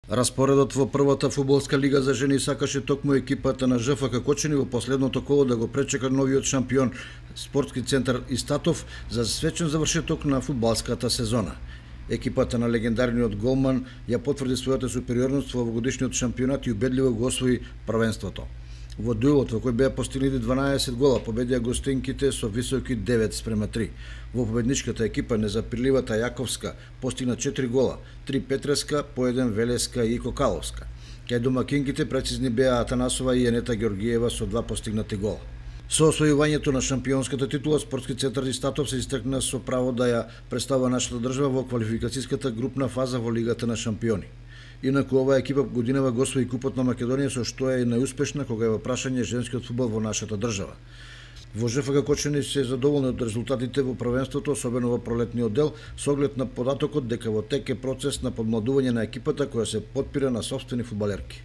Распоредот во првата фудбалска лига за жени сакаше токму екипата на ЖФК Кочани во последното коло да го пречека новиот шампион спортски центар Истатов за свечен завршеток на фудбалската сезона. Екипата на легендарниот голман ја потврди својата супериорност во овогодишниот шампионат и убедливо го освои првенството. Во дуелот во кој беа постигнати 12 гола, победија гостинките со високи 9:3. Во победничката екипа незапирливата Јаковска постигна 4 гола, 3 Петреска, по 1 Велеска и Кокаловска. Кај домакинките прецизни беа Атанасова и Енета Георгиева со 2 постигнати гола. Со освојувањето на шампионската титула, спортски центар Истатов се истакна со право да ја представува нашата држава во квалификацијската групна фаза во Лигата на шампиони. Инаку оваа екипа годинава го освои Купот на Македонија, со што е најуспешна кога е во прашање женскиот фудбал во нашата држава. Во ЖФК Кочани се задоволни од резултатите во првенството, особено во пролетниот дел, со оглед на податокот дека во тек е процес на подмладување на екипата која се потпира на сопствени фудбалерки.